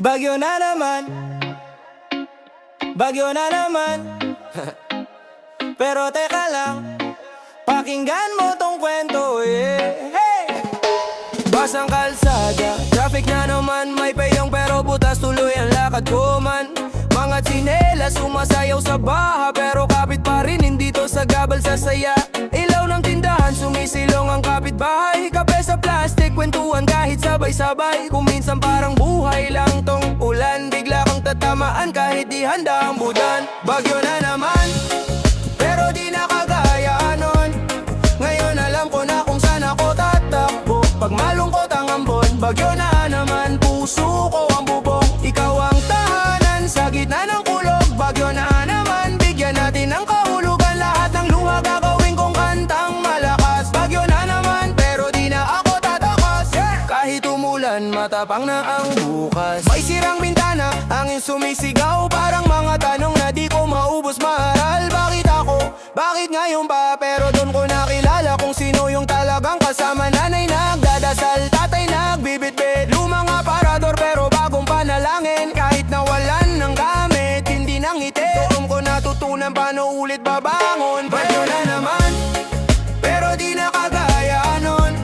Bagyo na naman, bagyo na naman. Pero teka lang, pakinggan mo tong kwento, yeah. Hey! Basang kalsada, traffic na naman. May payong pero butas tuloy ang lakad ko man. Mga tsinelas sumasayaw sa baha, pero kapit pa rin, hindi to sa gabal sa saya. Ilaw ng tindahan, sumisilong ang kapitbahay. Kape sa plastic, kwentuhan kahit sabay-sabay. Kung minsan parang buhay lang tong ulan, bigla kang tatamaan kahit di handa ang budan. Bagyo na naman, pero di na kagaya nun. Ngayon alam ko na kung saan ako tatakbo. Pag malungkot ang ambon, bagyo na naman. Puso ko ang bubong, ikaw ang tahanan sa gitna ng kulog. Bagyo na naman, bigyan natin ng kahulugan. Lahat ng luha gagawin kong kantang malakas. Bagyo na naman, pero di na ako tatakas, yeah! Kahit umulan, matapang na ang bukas. May sirang bintana, hangin sumisigaw. Parang mga tanong na di ko maubos maharal. Bakit ako? Bakit ngayon ba? Pero doon ko nakilala kung sino yung talagang kasama. Nanay nagdadasal, tatay nagbibitbit. Lumang aparador pero bagong panalangin. Kahit nawalan ng gamit, hindi nang ngiti. Doon ko natutunan paano ulit babangon. Bagyo na naman, pero di na kagaya nun.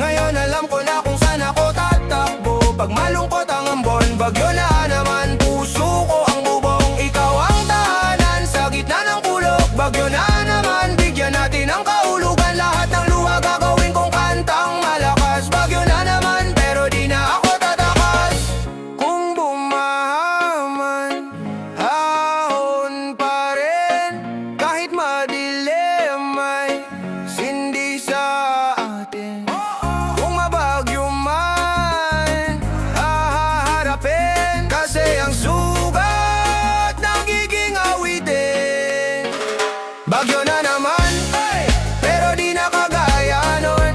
Ngayon alam ko na kung saan ako tatakbo. Pag malungkot ang ambon, bagyo na naman. Puso ko ang bubong, ikaw ang tahanan sa gitna ng kulog. Bagyo na naman, bigyan natin ng kahulugan. Lahat ng luha gagawin kong kantang malakas. Bagyo na naman, pero di na ako tatakas. Kung bumahaman, ahon pa rin. Kahit madilim ay sindi sa atin. Kung mabagyo man, haharapin. Kasi ang sugat nagiging awitin. Bagyo na naman, pero di na kagaya nun.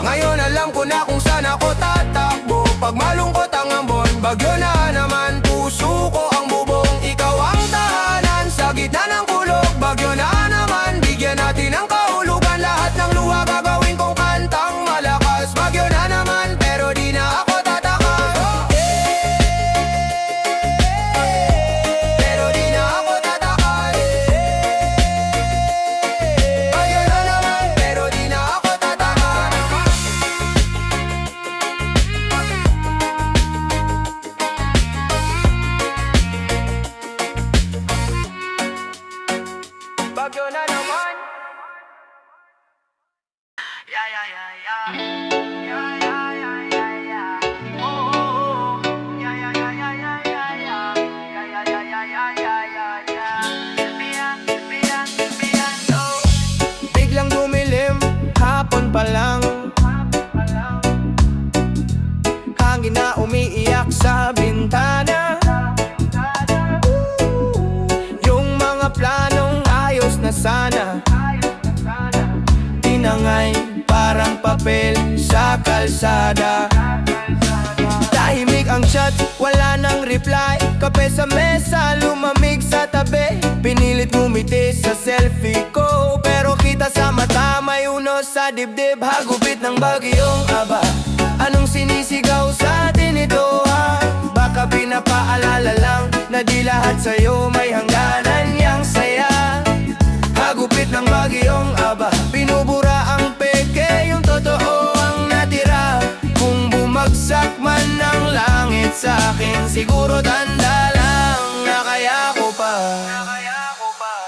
Ngayon alam ko na kung saan ako tatakbo. Pag malungkot ang ambon, bagyo na naman. Puso ko ang bubong, ikaw ang tahanan sa gitna ng kulog. Bagyo na naman, bigyan natin ng kahulugan. Lahat ng luha gagawin kong kantang malakas. Bagyo na naman, pero di na ako tatakas. Pero di na ako tatakas. Bagyo na naman, pero di na ako tatakas. Bagyo na naman. Yeah, yeah, yeah, yeah. Yeah, yeah, yeah, yeah, yeah. Oh, oh, oh. Yeah, yeah, yeah, yeah, yeah, yeah, yeah. Yeah, yeah, yeah, yeah, yeah, yeah, yeah. Biyan, oh. Biglang dumilim, hapon pa lang. Hangin na umiiyak sa bintana. Yung mga planong ayos na sana, tinangay parang papel sa kalsada. Tahimik ang chat, wala nang reply. Kape sa mesa, lumamig sa tabi. Pinilit ngumiti sa selfie ko, pero kita sa mata, may unos sa dibdib. Hagupit ng bagyong aba, anong sinisigaw sa atin ito ha? Baka pinapaalala lang na di lahat sa'yo may hangganan yang saya. Hagupit ng bagyong aba, binubura ang peke, yung totoo ang natira. Kung bumagsak man ang langit sa akin, siguro tanda lang na kaya ko pa.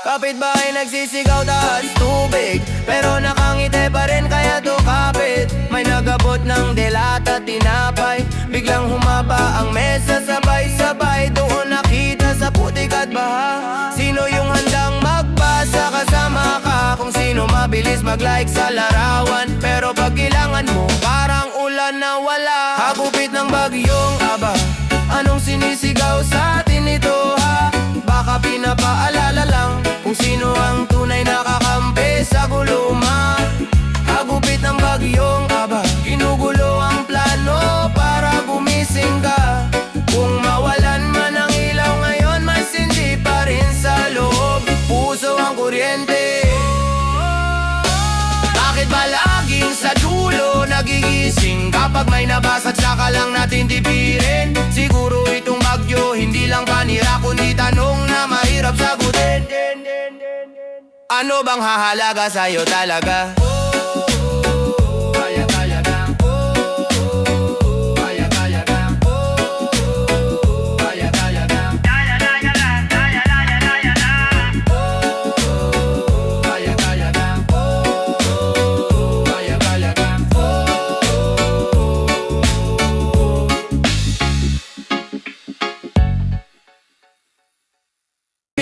Kapitbahay nagsisigaw taas tubig, pero nakangiti pa rin kaya to kapit. May nagabot ng delata tinapay, biglang humaba ang mesa sabay-sabay. Doon nakita sa putik at baha, sino yung handang magbasa kasama ka. Kung sino mabilis mag-like sa larawan, pero pag kailangan mo, parang ulan na wala. Hagupit ng bagyong aba, anong sinisigaw sa atin ito ha? Baka pinapaalala lang kung sino ang tunay nakakampi sa guluma. Hagupit ng bagyong aba, ginugulo ang plano para gumising ka. Kung mawalan man ang ilaw ngayon, mas hindi pa rin sa loob. Puso ang kuryente. Bakit ba laging sa dulo nagigising? Kapag may nabasa tsaka lang natin tipirin. Siguro ito Ano bang hahalaga sa'yo talaga?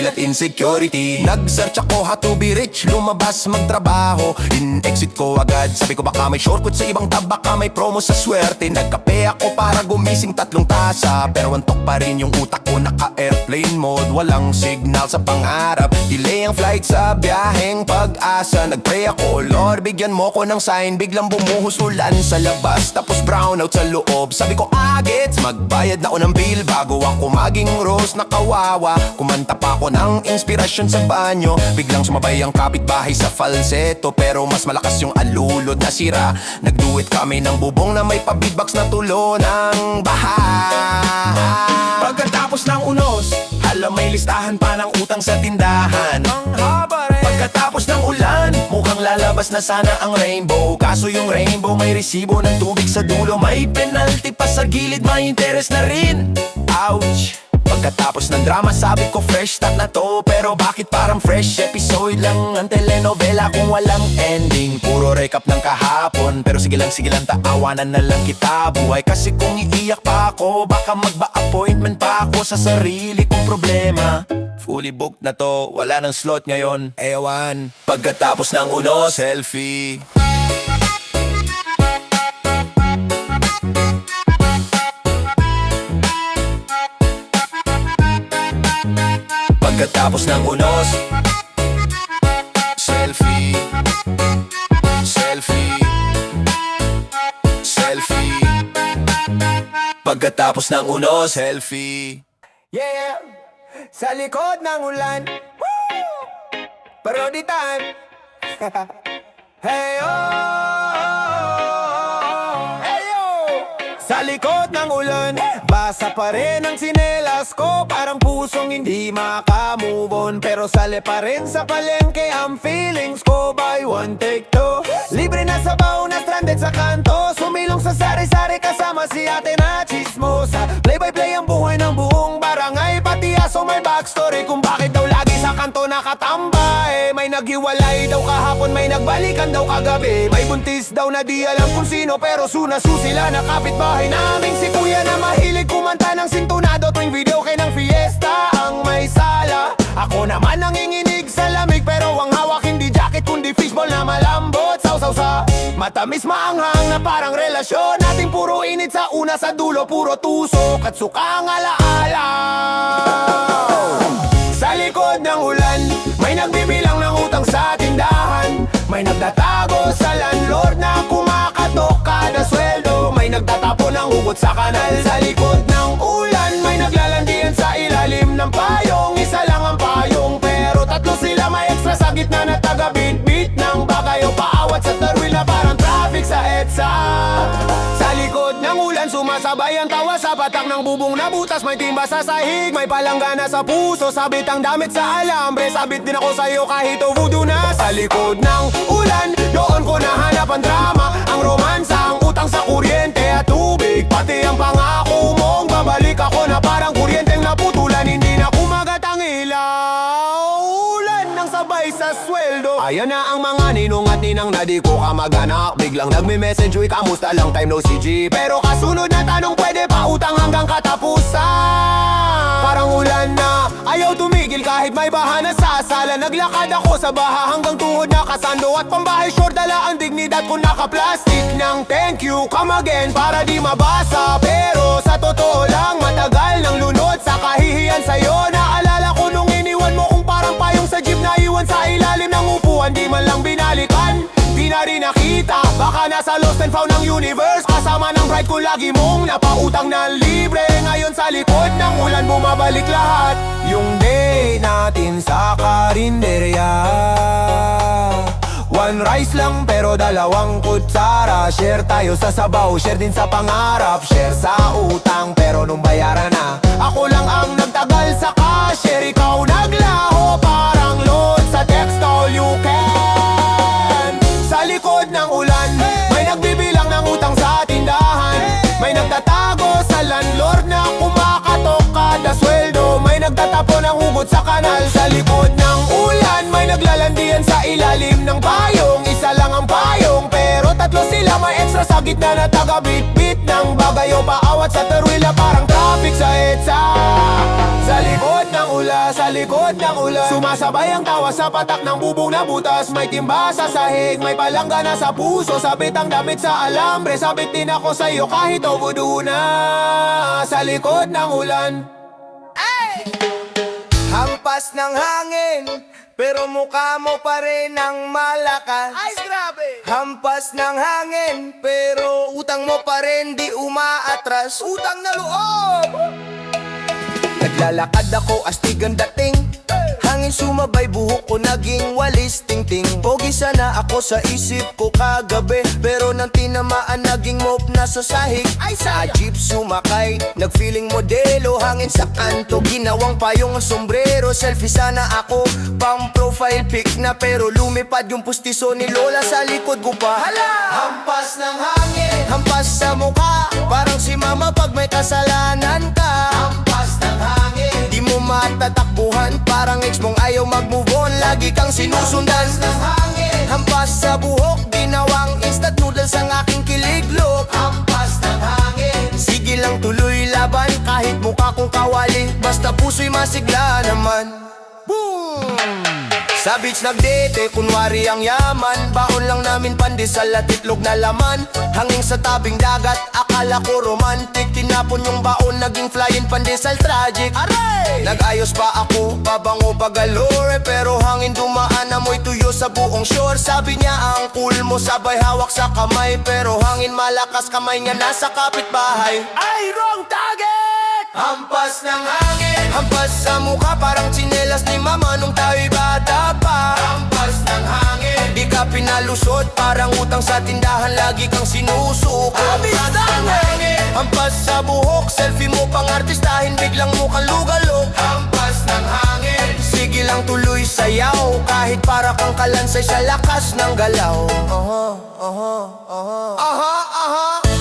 At insecurity, nag-search ako how to be rich, lumabas magtrabaho, in-exit ko agad. Sabi ko baka may shortcut sa ibang tab, baka may promo sa swerte. Nagkape ako para gumising 3 tasa, pero antok pa rin yung utak ko, naka-airplane mode. Walang signal sa pangarap, delay ang flight sa biyaheng pag-asa. Nag-pray ako, Lord bigyan mo ko ng sign. Biglang bumuhos ulan sa labas, tapos brownout sa loob. Sabi ko agets, magbayad na ako ng bill bago ako maging rose na kawawa. Kumanta pa ako ng inspirasyon sa banyo, biglang sumabay ang kapitbahay sa falsetto, pero mas malakas yung alulod na sira. Nagduet kami ng bubong na may pa-beatbox na tulo ng baha. Pagkatapos ng unos, hala may listahan pa ng utang sa tindahan. Pagkatapos ng ulan, mukhang lalabas na sana ang rainbow. Kaso yung rainbow may resibo ng tubig sa dulo, may penalty pa sa gilid, may interest na rin. Ouch! Pagkatapos ng drama sabi ko fresh start na to, pero bakit parang fresh episode lang ang telenovela kung walang ending? Puro recap ng kahapon, pero sige lang taawanan na lang kita buhay. Kasi kung iiyak pa ako, baka magba-appointment pa ako sa sarili kong problema. Fully booked na to, wala nang slot ngayon, ewan. Pagkatapos ng uno, selfie. Pagkatapos ng unos, selfie, selfie, selfie. Pagkatapos ng unos, selfie. Yeah, sa likod ng ulan, woo! Parody time. Hey oh, hey oh. Sa likod ng ulan, basa pa rin ang sinelas ko, parang pusong hindi maka-move on. Pero sali pa rin sa palengke ang feelings ko. Buy one, take two. Libre na sabaw na stranded sa kanto, sumilong sa sari-sari kasama si ate na chismosa. Play by play ang buhay ng buong barangay, pati aso may backstory kung bakit daw lagi sa kanto nakatambay. May naghiwalay daw kahapon, may nagbalikan daw kagabi, may buntis daw na di alam kung sino, pero sunasu sila na kapitbahay naming si kuya na mahilig kumanta ng sintonado tuwing video kay ng fiesta ang may sala. Ako naman nanginginig sa lamig, pero ang hawak hindi jacket kundi fishball na malambot. Sausaw sa matamis maanghang na parang relasyon nating puro init sa una, sa dulo puro tusok at sukang alaala. Sa likod ng ulan, may nagbibilang ng utang sa tindahan, may nagtatago sa landlord na kumakatok kada sweldo, may nagtatapo ng hugot sa kanal. Sa likod ng ulan, may naglalandian sa ilalim ng payong. Isa lang ang payong, pero tatlo sila, may extra sa gitna na taga-beat-beat ng bagayo, paawat sa tarwil na parang traffic sa EDSA. Sa likod ng ulan, sumasabay ang tawa sa patak ng bubong na butas, may timba sa sahig, may palanggana sa puso, sabit ang damit sa alambre, sabit din ako sa'yo kahit voodoo na. Sa likod ng ulan, doon ko nahanap ang drama, ang romansa, ang utang sa kuryente at tubig, pati ang pangako mong babalik ako na parang kuryenteng naputulan. Hindi na kumagat ang ilaw, ulan ng sabay sa sweldo. Ayan na ang mga ninong at ninang na di ko kamag-anak, biglang nagme-message, uy kamusta, long time no see G. Pero kasunod na tanong, pwede pa utang hanggang katapusan. Parang ulan na ayaw tumigil kahit may baha na sa sala. Naglakad ako sa baha hanggang tuhod nakasando, at pambahay short dala ang dignidad ko, naka-plastic ng thank you, come again para di mabasa. Pero sa totoo lang, matagal ng lunod sa kahihiyan sa'yo. Naalala ko nung iniwan mo kung parang payong sa jeep na iwan sa ilalim ng upuan, di man lang binalikan, di na rin nakita. Baka nasa lost and found ng universe, kasama ng bride ko lagi mong napautang na libre. Ngayon sa likod ng ulan bumabalik lahat, yung day natin sa karinderya. One rice lang pero dalawang kutsara, share tayo sa sabaw, share din sa pangarap, share sa utang pero nung bayaran na, ako lang ang nagtagal sa cashier, ikaw naglaho parang load sa text all you tila may extra sa gitna na taga-bit-bit ng bagay o paawat sa terwila parang traffic sa EDSA. Sa likod ng ula, sa likod ng ulan, sumasabay ang tawa sa patak ng bubong na butas. May timba sa sahig, may palanggana sa puso, sabit ang damit sa alambre, sabit din ako sa'yo kahit obudo na. Sa likod ng ulan, hampas ng hangin, pero mukha mo pa rin ang malakas. Ay, grabe! Hampas ng hangin, pero utang mo pa rin di umaatras. Utang na loob! Naglalakad ako, astig ang dating. Hangin sumabay, buhok ko naging walis ting-ting. Pogi sana ako sa isip ko kagabi, pero nang tinamaan naging mop na sa sahig. Ay, sa jeep sumakay, nagfeeling modelo. Hangin sa kanto, ginawang payong ang sombrero. Selfie sana ako, pang profile pic na, pero lumipad yung pustiso ni Lola sa likod ko pa. Hala! Hampas ng hangin, hampas sa mukha, parang si mama pag may kasalanan ka. Hampas ng hangin, di mo matatakbuhan, parang ex mong ayaw mag-move on, lagi kang sinusundan. Hampas ng hangin, hampas sa buhok, ginawang instant noodles ang aking kiliglok. Hampas ng hangin, sige lang tuloy laban, kahit mukha kong kawali, basta puso'y masigla naman. Boom! Sa beach nagdete, kunwari ang yaman, baon lang namin pandesal at itlog na laman. Hanging sa tabing dagat, akala ko romantic, tinapon yung baon, naging flying pandesal tragic. Aray! Nag-ayos pa ako, babango pa galore, pero hangin dumaan, amoy tuyo sa buong shore. Sabi niya ang cool mo, sabay hawak sa kamay, pero hangin malakas, kamay niya nasa kapitbahay. Ay, wrong target! Hampas ng hangin, hampas sa mukha, parang tsinelas ni mama nung tayo'y bata pa. Hampas ng hangin, di ka pinalusot, parang utang sa tindahan, lagi kang sinusuko. Hampas ng hangin, hampas sa buhok, selfie mo pang artistahin, biglang mukhang lugalok. Hampas ng hangin, sige lang tuloy sayaw, kahit para kang kalansay sa lakas ng galaw.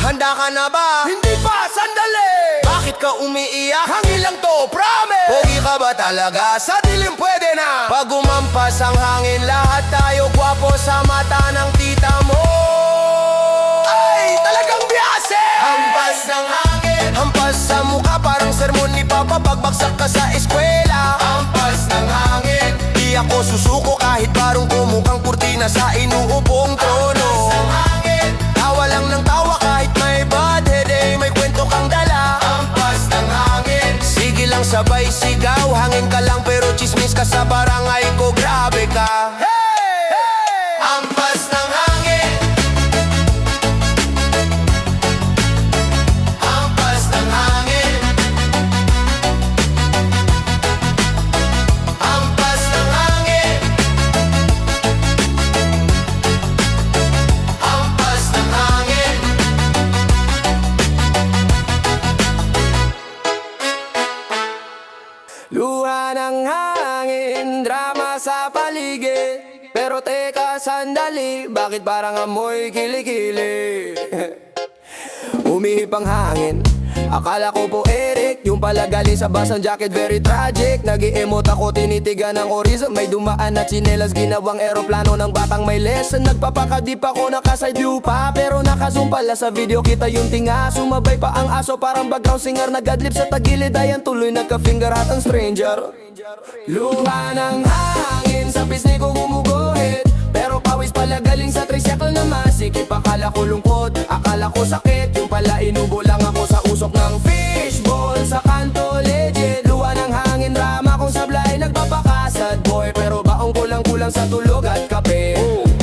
Handa ka na ba? Hindi pa, sandali! Bakit ka umiiyak? Hangin lang to, promise! Pogi ka ba talaga? Sa dilim pwede na! Pag umampas ang hangin, lahat tayo gwapo sa mata ng tita mo. Ay, talagang biyase! Hampas ng hangin, hampas sa mukha, parang sermon ni Papa pagbagsak ka sa eskwela. Hampas ng hangin, di ako susuko kahit parang kumukhang kurtina sa inuupong trono. Hampas ng hangin, tawa lang ng tawa kahit may bad head, eh, may kwento kang dala. Hampas ng hangin, sige lang sabay sigaw, hangin ka lang pero chismis ka sa barangay ko, grabe ka. Hey! Hey! Hampas ng hangin, hampas ng hangin, hampas ng hangin, hampas ng hangin. Luha ng hangin, drama sa paligid. Pero teka sandali, bakit parang amoy kilikili? Umihip ang hangin, akala ko poetic, yung pala galing sa basang jacket, very tragic. Nag-i-emote ako, tinitigan ng horizon, may dumaan na tsinelas, ginawang eroplano ng batang may lesson. Nagpapakadip ako, naka-side view pa, pero naka-zoom pala sa video, kita yung tinga. Sumabay pa ang aso, parang background singer, nag-adlib sa tagilid, ayan tuloy nagka-finger at ang stranger. Luha ng hangin, sa pisngi ko gumuguhit, pero pawis pala galing sa tricycle na masikip. Akala ko lungkot, akala ko sakit, yung pala inubo lang ako sa usok ng fishball. Sa kanto legit, luha ng hangin, drama kong sablay, nagpapakasad boy, pero baong ko lang kulang sa tulog at kape.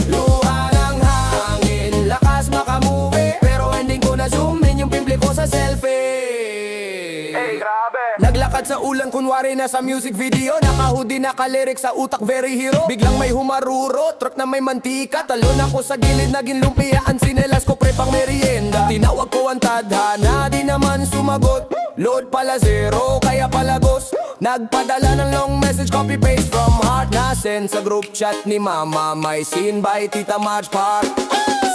Luha ng hangin, lakas makamovie, pero ending ko na zoom in yung pimple ko sa selfie. Hey, grabe! Naglakad sa ulan, kunwari na sa music video, naka-hoodie, naka-lyric sa utak, very hero. Biglang may humaruro, truck na may mantika, talon ako sa gilid, naging lumpiaan, sinelas ko pre pang merienda. Tinawag ko ang tadhana, di naman sumagot, load pala zero, kaya palagos. Nagpadala ng long message, copy-paste from heart, na send sa group chat ni mama, may scene by Tita March Park.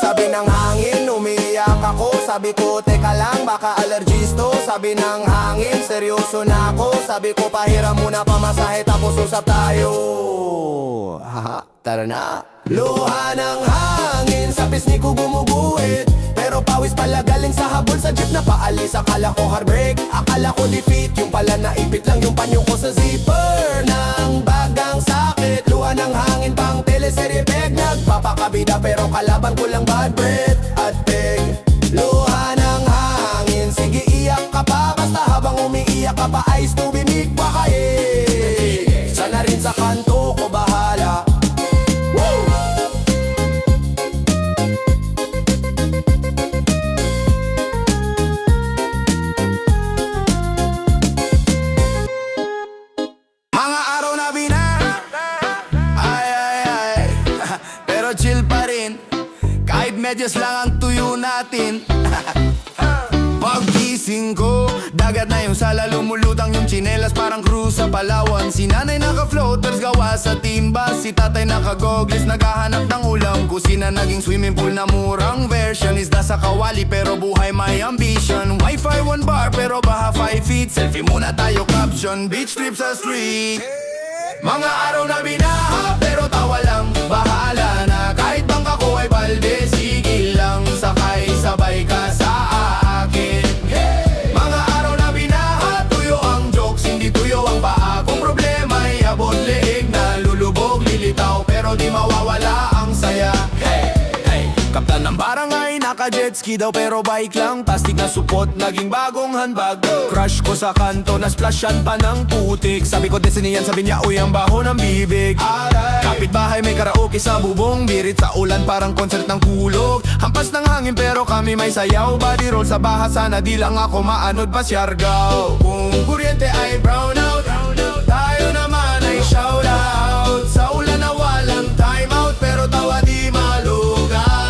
Sabi ng hangin, umiiyak ako, sabi ko teka lang, baka allergies to. Sabi ng hangin, seryoso na ako, sabi ko pahiram muna pamasahe tapos usap tayo. Haha, tara na. Luha ng hangin, sa pisngi ko gumuguhit. Pero pawis pala galing sa habol sa jeep na paalis. Akala ko heartbreak, akala ko defeat. Yung pala naipit lang yung panyo ko sa zipper ng bagang sakit. Luha ng hangin pang teleserye peg. Nagpapakabida pero kalaban ko lang bad breath at peg. Luha ng hangin, sige iyak ka pa. Basta habang umiiyak ka pa, eyes to bimig pa kaye. Sana rin sa kanto ko bahala. Woo! Mga araw na binaha, ay ay ay pero chill pa rin, kahit medyas lang ang tuyo natin. Paggising ko, dagat na yung sala, lumulutang yung tsinelas parang cruise sa Palawan. Si nanay naka-floaters gawa sa timba, si tatay naka-goggles naghahanap ng ulam. Kusina naging swimming pool na murang version, isda sa kawali pero buhay may ambition. Wi-Fi 1 bar pero baha 5 feet, selfie muna tayo caption, beach trip sa street. Mga araw na binaha pero tawa lang, bahala na. Kahit bangka ko ay balde, sige lang, sakay sabay ka sa akin. Mga araw na binaha, tuyo ang jokes, hindi tuyo ang paa. Kung problema ay abot leeg na lulubog, lilitaw pero di mawawala ang saya. Kaptan ng barangay, naka-jet ski daw pero bike lang. Plastic na supot, naging bagong handbag. Crush ko sa kanto, na-splashan pa ng putik. Sabi ko destiny yan, sabi niya uy ang baho ng bibig. Kapitbahay may karaoke sa bubong, birit sa ulan parang concert ng kulog. Hampas ng hangin pero kami may sayaw. Body roll sa baha, sana di lang ako maanod pa Siargao. Kung kuryente ay brown out, tayo naman ay shout out. Sa ulan na walang time out, pero tawa di malugaw.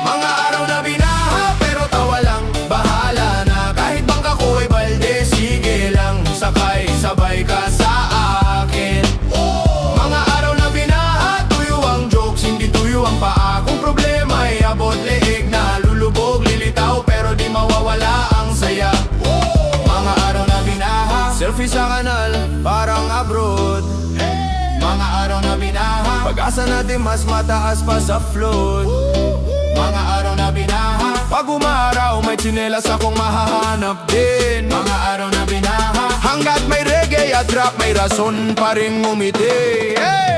Mga araw na binaha pero tawa lang, bahala na. Kahit bangka ko ay balde, sige lang, sakay sabay ka sa akin. Mga araw na binaha, tuyo ang jokes, hindi tuyo ang paa. Kung problema ay abot leeg na lulubog, lilitaw pero di mawawala ang saya. Mga araw na binaha, selfie sa kanal parang abroad. Mga araw na binaha, pag-asa natin mas mataas pa sa float. Mga araw na binaha, pag umaraw may tsinelas akong mahahanap din. Mga araw na binaha, hanggat may reggae at rap may rason pa rin ngumiti. Hey!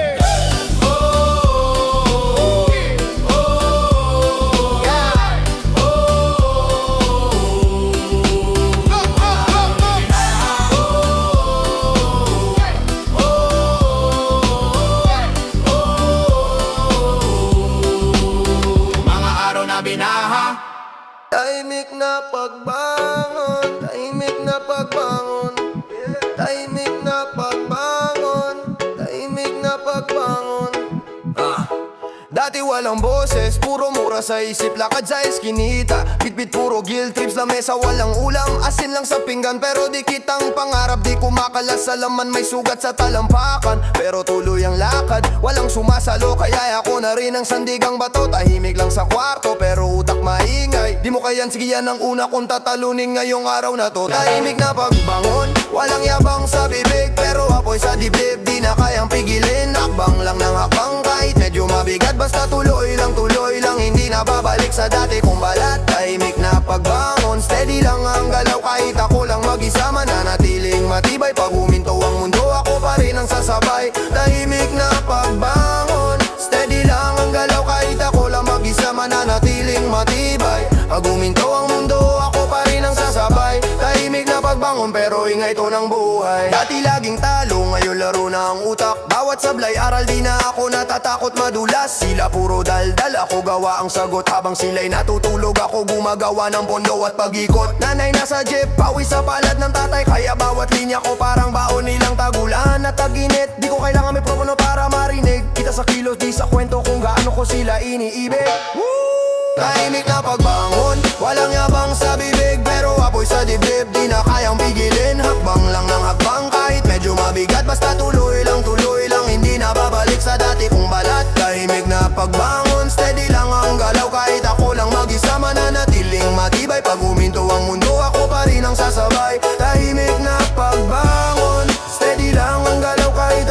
Tahimik na pagbangon, tahimik na pagbangon, tahimik na pagbangon, tahimik na pagbangon. Dati walang boses, puro mura sa isip, lakad sa eskinita. Bitbit puro guilt trips, na mesa walang ulam, asin lang sa pinggan. Pero di kitang pangarap, di kumakalas sa laman. May sugat sa talampakan, pero tuloy ang lakad. Walang sumasalo, kaya ako na rin ang sandigang bato. Tahimik lang sa kwarto, pero utak maingay. Di mo kayan, sige yan ang una kong tatalunin ngayong araw na to. Tahimik na pagbangon, walang yabang sa bibig, pero apoy sa dibdib, di na kayang pigilin. Hakbang lang ng hakbang kahit medyo mabigat, basta tuloy lang, hindi na babalik sa dati kong balat. Tahimik na pagbangon, steady lang ang galaw, kahit ako lang mag-isa, mananatiling matibay. Pag huminto ang mundo, ako pa rin ang sasabay. Tahimik na pagbangon, steady lang ang galaw, kahit ako lang mag-isa, mananatiling matibay. Pag huminto ang mundo, ako pa rin ang sasabay. Tahimik na pagbangon, pero ingay to ng buhay. Dati laging talo, ngayon laro na ang utak. Bawat sablay, aral di na ako natatakot madulas. Sila puro daldal, ako gawa ang sagot. Habang sila'y natutulog, ako gumagawa ng pondo at pag-ikot. Nanay nasa jeep, pawis sa palad ng tatay, kaya bawat linya ko parang baon nilang tagulan at taginit. Di ko kailangan may propono para marinig. Kita sa kilos, di sa kwento kung gaano ko sila iniibig. Tahimik na pagbangon, walang yabang sa bibig, pero apoy sa dibdib, di na kayang pigilin. Hakbang lang ng hakbang kahit medyo mabigat, basta tuloy lang, hindi na babalik sa dati kong balat. Tahimik na pagbangon, steady lang ang galaw, kahit ako lang mag-isa, mananatiling matibay. Pag huminto ang mundo, ako pa rin ang sasabay. Tahimik na pagbangon, steady lang ang galaw, kahit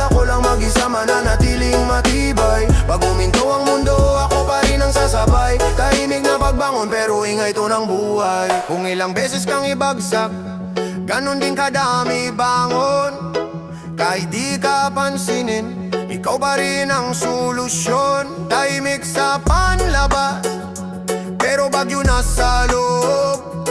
buhay. Kung ilang beses kang ibagsak, ganon din kadami bangon. Kahit di ka pansinin, ikaw pa rin ang solusyon. Tahimik sa panlabas, pero bagyo na sa loob.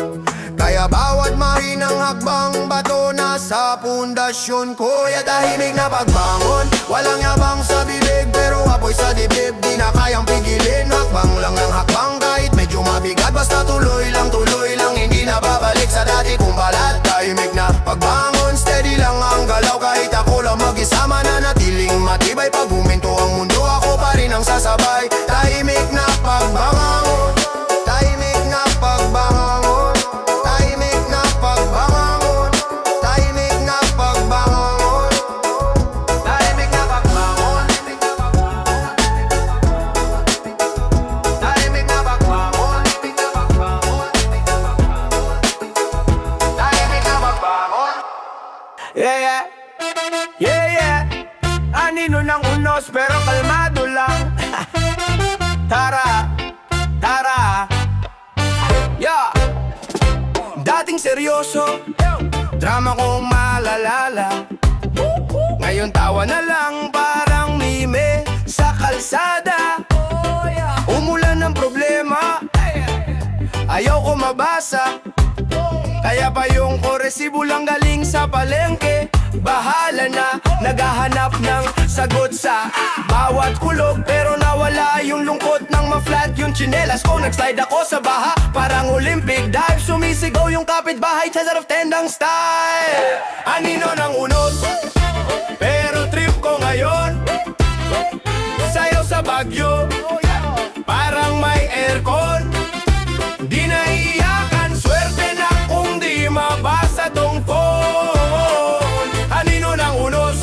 Kaya bawat mahinang hakbang bato nasa pundasyon ko. Kaya tahimik na pagbangon, walang yabang sa bibig, pero apoy sa dibdib, di na kayang pigilin. Hakbang lang ng hakbang kahit medyo mabigat, basta tuloy lang, hindi na babalik sa dati kong balat. Tahimik na pagbangon, steady lang ang galaw, kahit ako lang mag-isa, mananatiling matibay. Pag huminto ang mundo, ako pa rin ang sasabay. Tahimik na pagbangon, tahimik na pagbangon, tahimik na pagbangon, tahimik na pagbangon, tahimik na pagbangon, tahimik na pagbangon, tahimik na pagbangon. Yeah, anino ng unos pero kalmado lang. Tara, yeah. Dating seryoso, drama kong malalala. Ngayon tawa na lang, parang mime sa kalsada. Umulan ng problema, ayaw ko mabasa. Kaya pa yung koresibo lang galing sa palengke. Bahala na, naghahanap ng sagot sa bawat kulog, pero nawala yung lungkot ng ma-flat yung tsinelas ko. Nag-slide ako sa baha, parang Olympic dive. Sumisigaw yung kapitbahay, 10 out of 10 ang style. Anino ng unos, pero trip ko ngayon. Sayaw sa Bagyo, parang may aircon. Di naiiyakan, swerte na kung di mabasa tong phone. Anino ng unos,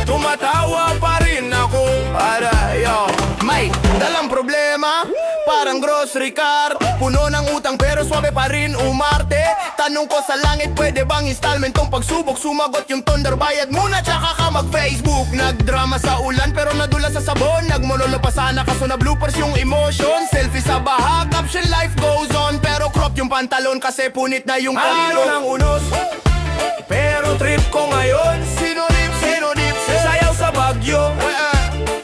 tumatawa pa rin ako. Para yo, may dalang problema, parang grocery cart. Puno ng utang pero swabe pa rin umarte. Tanong ko sa langit, pwede bang installment tong pagsubok? Sumagot yung thunder, bayad muna tsaka ka mag-Facebook. Nagdrama sa ulan pero nadula sa sabon. Nagmonolo pa sana kaso na bloopers yung emotion. Selfie sa baha, caption life goes on, pero crop yung pantalon kasi punit na yung pantalon. Ng unos, pero trip ko ngayon. Sinunip, sayaw sa Bagyo,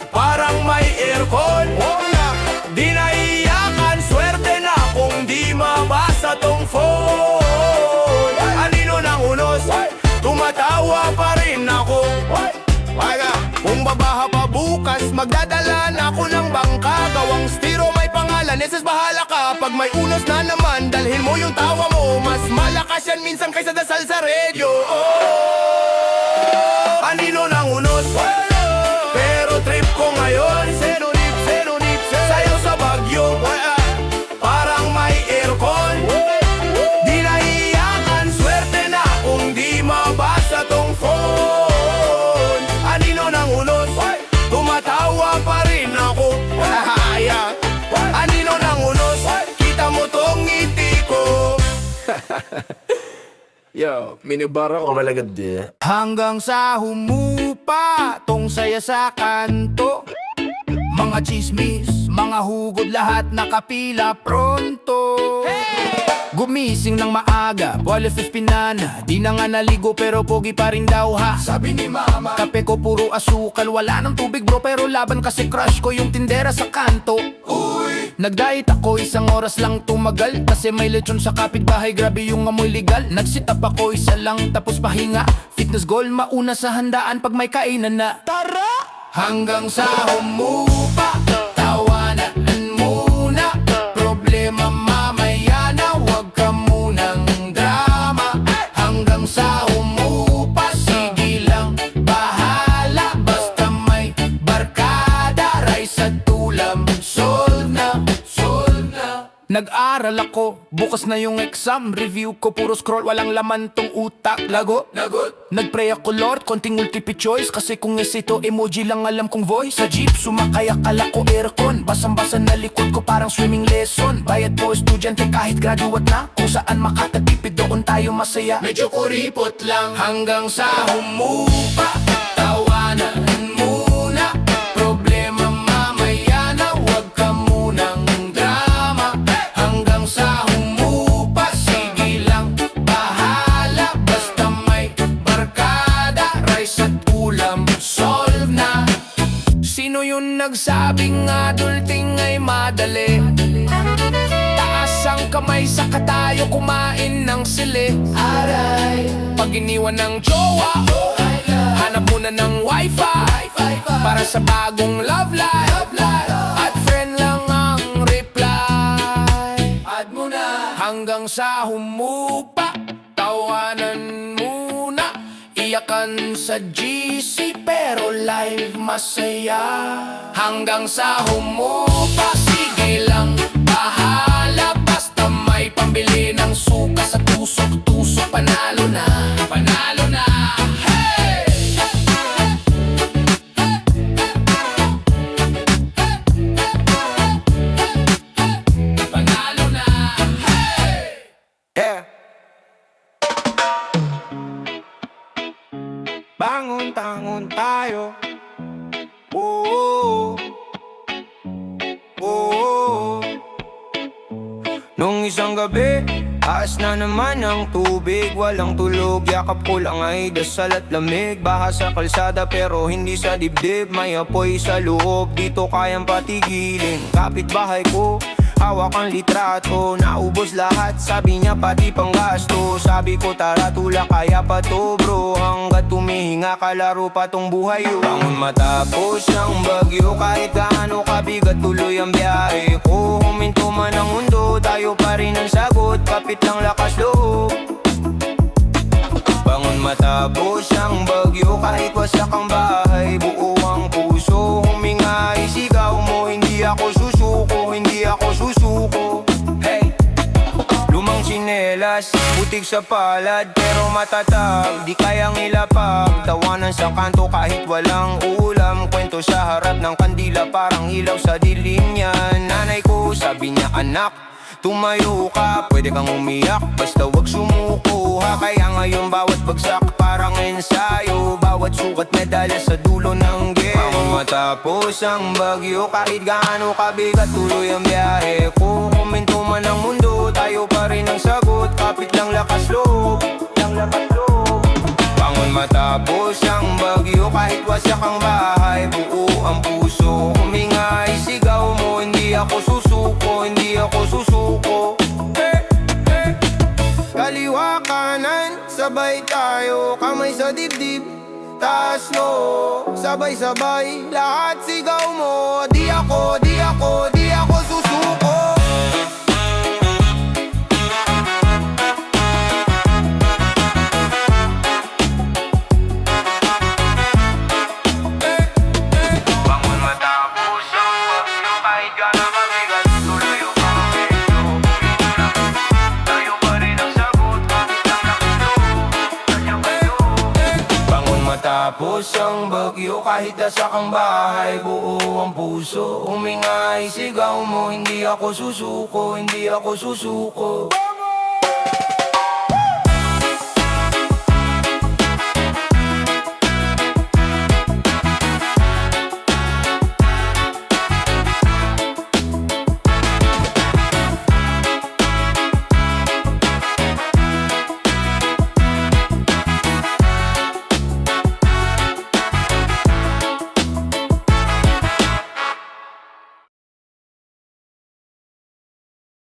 parang may aircon. Di naiiyakan, swerte na kung di mabasa tong phone. Anino ng unos, tumatawa pa rin ako. Kung babaha pa bukas, magdadala na ako ng bangka. Gawang stiro may pangalan, eses bahala ka. Pag may unos na naman, dalhin mo yung tawa mo. Mas malakas yan minsan kaysa dasal sa radio. Anino ng unos, pero trip ko ngayon. Senunip, sayaw sa Bagyo, parang may aircon. Di naiiyakan, swerte na kung di mabasa tong phone. Anino ng unos, tumatawa pa rin ako. Anino ng unos, kita mo tong ngiti ko. Yo, minibara ko malagad di. Hanggang sa humupa tong saya sa kanto. Mga chismis, mga hugod, lahat nakapila pronto. Gumising ng maaga, buwalas pinana. Di na nga naligo pero pogi pa rin daw ha. Sabi ni mama, kape ko puro asukal, wala ng tubig bro, pero laban kasi crush ko yung tindera sa kanto. Uy! Nag-diet ako, isang oras lang tumagal, kasi may lechon sa kapitbahay, grabe yung amoy legal. Nag-sit up ako, isa lang tapos pahinga. Fitness goal, mauna sa handaan pag may kainan na. Tara! Hanggang sa humupa, tawanan muna. Problema mamaya na, wag ka munang drama. Hanggang sa humupa, sige lang, bahala. Basta may barkada, rice at tulam, solve na. Nag-aral ako, bukas na yung exam. Review ko puro scroll, walang laman tong utak. Lagot. Nag-pray ako Lord, konting multiple choice, kasi kung ito emoji lang alam kong voice. Sa jeep, sumakay akala ko aircon. Basang-basa na likod ko parang swimming lesson. Bayad po estudyante kahit graduate na. Kung saan makakatipid doon tayo masaya. Medyo kuripot lang. Hanggang sa humupa, tawanan muna. Problema mamaya na, wag ka munang drama. Hanggang sa humupa, nagsabing adulting ay madali. Taas ang kamay saka tayo kumain ng sili. Aray, pag iniwan ng jowa, hanap muna ng wifi para sa bagong love life. At friend lang ang reply. Add mo na hanggang sa humupa. Tawanan muna, iyakan sa GC pero live masaya. Hanggang sa humupa, sige lang, bahala. Basta may pambili ng suka sa tusok-tusok. Panalo na, panalo na. Hey! Panalo na, hey! Yeah. Bangon-tangon tayo. Oo, oo. Nung isang gabi, taas na naman ang tubig. Walang tulog, yakap ko lang ay dasal at lamig. Baha sa kalsada pero hindi sa dibdib. May apoy sa loob, dito kayang patigilin. Kapitbahay ko, hawak ang litrato. Naubos lahat, sabi niya pati panggasto. Sabi ko tara tulak, kaya pa to bro. Hanggat tumihinga, kalaro pa tong buhay yo. Bangon matapos ang bagyo, kahit gaano kabigat tuloy ang biyahe ko. Huminto man ang mundo, tayo pa rin ang sagot. Kapit lang lakas loob. Bangon matapos ang bagyo, kahit wasak ang bahay, buo ang puso. Huminga, isigaw mo, hindi ako susuko, hindi ako susuko. Hey! Lumang tsinelas, butig sa palad, pero matatag, di kayang ilapag. Tawanan sa kanto kahit walang ulam, kwento sa harap ng kandila, parang ilaw sa dilim niyan. Nanay ko, sabi niya anak, tumayo ka, pwede kang umiyak, basta wag sumuko ha. Kaya ngayon bawat bagsak parang ensayo, bawat sukat medalya sa dulo ng game. Ang matapos ang bagyo, kahit gaano kabigat tuloy ang biyahe ko. Huminto man ang mundo, tayo pa rin ang sagot. Kapit lang lakas loob, lang lakas loob. Bangon matapos ang bagyo, kahit wasak ang bahay, buo ang puso. Huminga, isigaw mo, hindi ako susuko, hindi ako susuko. Hey, hey. Kaliwa kanan, sabay tayo, kamay sa dibdib, taas no, sabay-sabay, lahat sigaw mo. Di ako, di ako, di ako susuko. Tapos ang bagyo, kahit nasak ang bahay, buo ang puso. Huminga, isigaw mo, hindi ako susuko, hindi ako susuko.